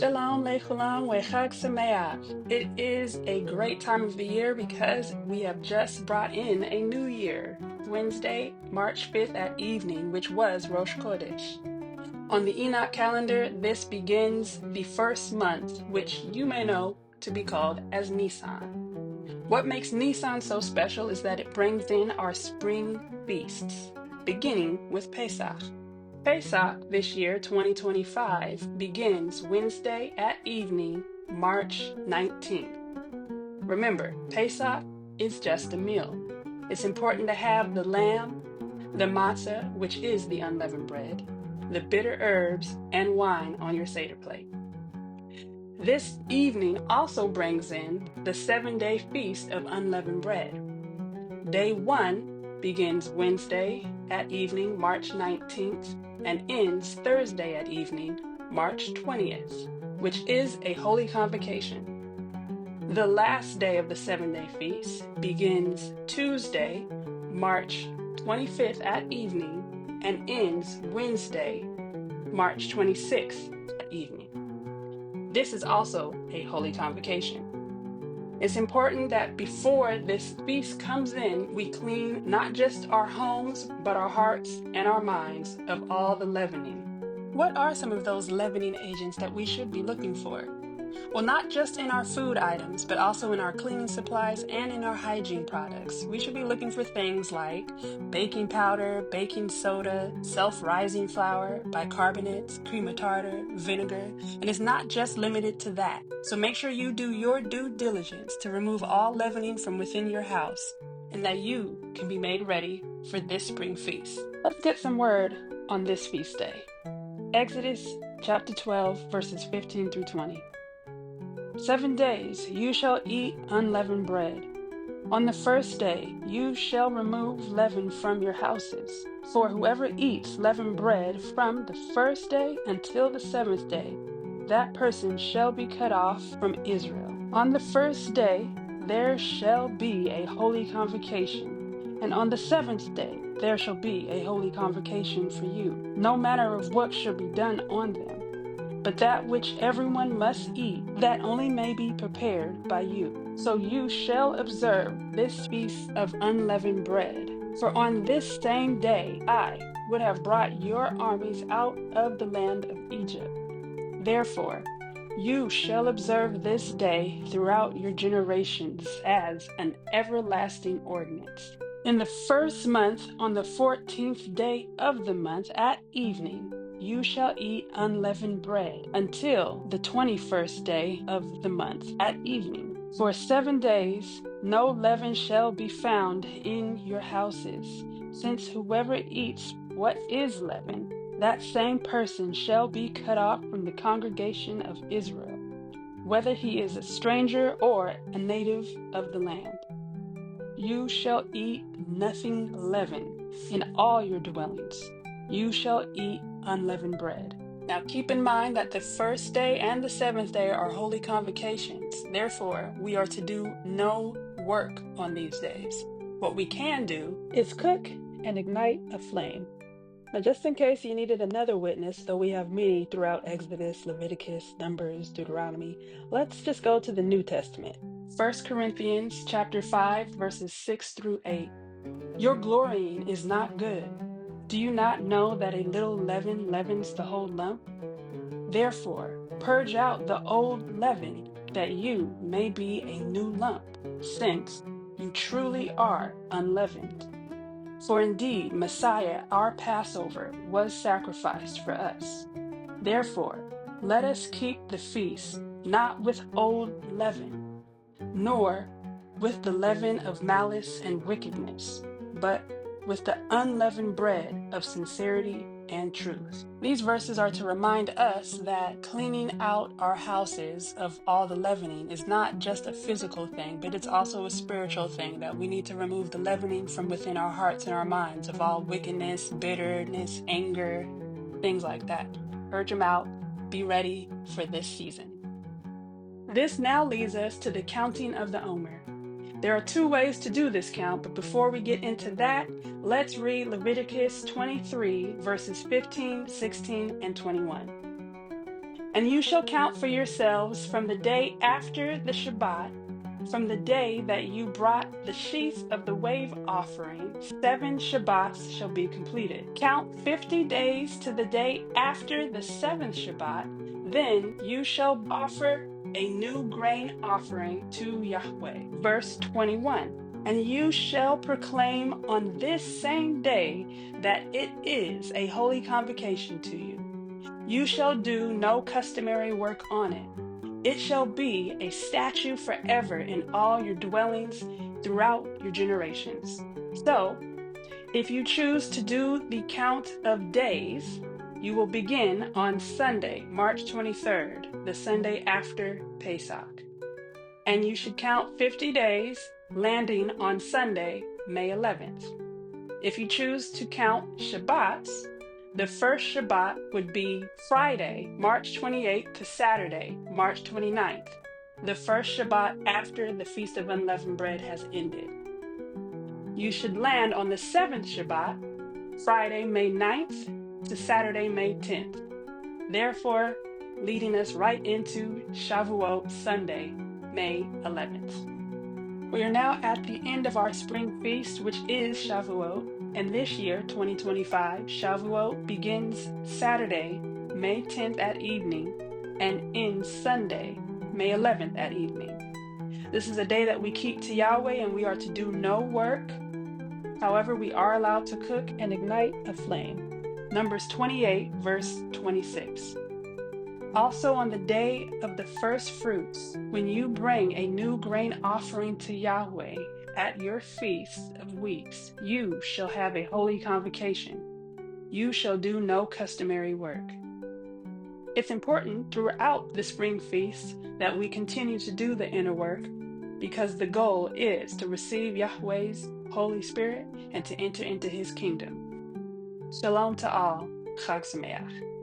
Shalom lechulam v'chag sameach. It is a great time of the year because we have just brought in a new year, Wednesday, March 5th at evening, which was Rosh Chodesh. On the Enoch calendar, this begins the first month, which you may know to be called as Nisan. What makes Nisan so special is that it brings in our spring feasts, beginning with Pesach. Pesach this year, 2025, begins Wednesday at evening, March 19th. Remember, Pesach is just a meal. It's important to have the lamb, the matzah, which is the unleavened bread, the bitter herbs, and wine on your Seder plate. This evening also brings in the 7-day feast of unleavened bread. Day 1 begins Wednesday at evening, March 19th, and ends Thursday at evening, March 20th, which is a holy convocation. The last day of the 7-day feast begins Tuesday, March 25th at evening, and ends Wednesday, March 26th at evening. This is also a holy convocation. It's important that before this feast comes in, we clean not just our homes, but our hearts and our minds of all the leavening. What are some of those leavening agents that we should be looking for? Well, not just in our food items, but also in our cleaning supplies and in our hygiene products. We should be looking for things like baking powder, baking soda, self-rising flour, bicarbonates, cream of tartar, vinegar, and it's not just limited to that. So make sure you do your due diligence to remove all leavening from within your house and that you can be made ready for this spring feast. Let's get some word on this feast day. Exodus chapter 12, verses 15 through 20. 7 days you shall eat unleavened bread. On the first day you shall remove leaven from your houses. For whoever eats leavened bread from the first day until the 7th day, that person shall be cut off from Israel. On the first day there shall be a holy convocation, and on the 7th day there shall be a holy convocation for you. No matter of what shall be done on them, but that which everyone must eat, that only may be prepared by you. So you shall observe this feast of unleavened bread. For on this same day I would have brought your armies out of the land of Egypt. Therefore, you shall observe this day throughout your generations as an everlasting ordinance. In the first month, on the 14th day of the month at evening, you shall eat unleavened bread until the 21st day of the month at evening. For 7 days no leaven shall be found in your houses, since whoever eats what is leavened, that same person shall be cut off from the congregation of Israel, whether he is a stranger or a native of the land. You shall eat nothing leavened in all your dwellings. You shall eat unleavened bread. Now keep in mind that the first day and the 7th day are holy convocations. Therefore, we are to do no work on these days. What we can do is cook and ignite a flame. Now, just in case you needed another witness, though we have many throughout Exodus, Leviticus, Numbers, Deuteronomy, let's just go to the New Testament. 1 Corinthians chapter 5, verses 6 through 8. Your glorying is not good. Do you not know that a little leaven leavens the whole lump? Therefore, purge out the old leaven, that you may be a new lump, since you truly are unleavened. For indeed, Messiah, our Passover, was sacrificed for us. Therefore, let us keep the feast, not with old leaven, nor with the leaven of malice and wickedness, but with the unleavened bread of sincerity and truth. These verses are to remind us that cleaning out our houses of all the leavening is not just a physical thing, but it's also a spiritual thing, that we need to remove the leavening from within our hearts and our minds of all wickedness, bitterness, anger, things like that. Purge them out. Be ready for this season. This now leads us to the counting of the Omer. There are 2 ways to do this count, but before we get into that, let's read Leviticus 23, verses 15, 16, and 21. And you shall count for yourselves from the day after the Shabbat, from the day that you brought the sheaf of the wave offering, 7 Shabbats shall be completed. Count 50 days to the day after the seventh Shabbat. Then you shall offer a new grain offering to Yahweh. Verse 21. And you shall proclaim on this same day that it is a holy convocation to you. You shall do no customary work on it. It shall be a statute forever in all your dwellings throughout your generations. So, if you choose to do the count of days, you will begin on Sunday, March 23rd, the Sunday after Pesach. And you should count 50 days, landing on Sunday, May 11th. If you choose to count Shabbats, the first Shabbat would be Friday, March 28th to Saturday, March 29th, the first Shabbat after the Feast of Unleavened Bread has ended. You should land on the seventh Shabbat, Friday, May 9th to Saturday, May 10th. Therefore, leading us right into Shavuot Sunday, May 11th. We are now at the end of our spring feast, which is Shavuot. And this year, 2025, Shavuot begins Saturday, May 10th at evening, and ends Sunday, May 11th at evening. This is a day that we keep to Yahweh, and we are to do no work. However, we are allowed to cook and ignite a flame. Numbers 28, verse 26. Also on the day of the first fruits, when you bring a new grain offering to Yahweh at your feast of weeks, you shall have a holy convocation. You shall do no customary work. It's important throughout the spring feast that we continue to do the inner work, because the goal is to receive Yahweh's Holy Spirit and to enter into his kingdom. Shalom to all. Chag Sameach.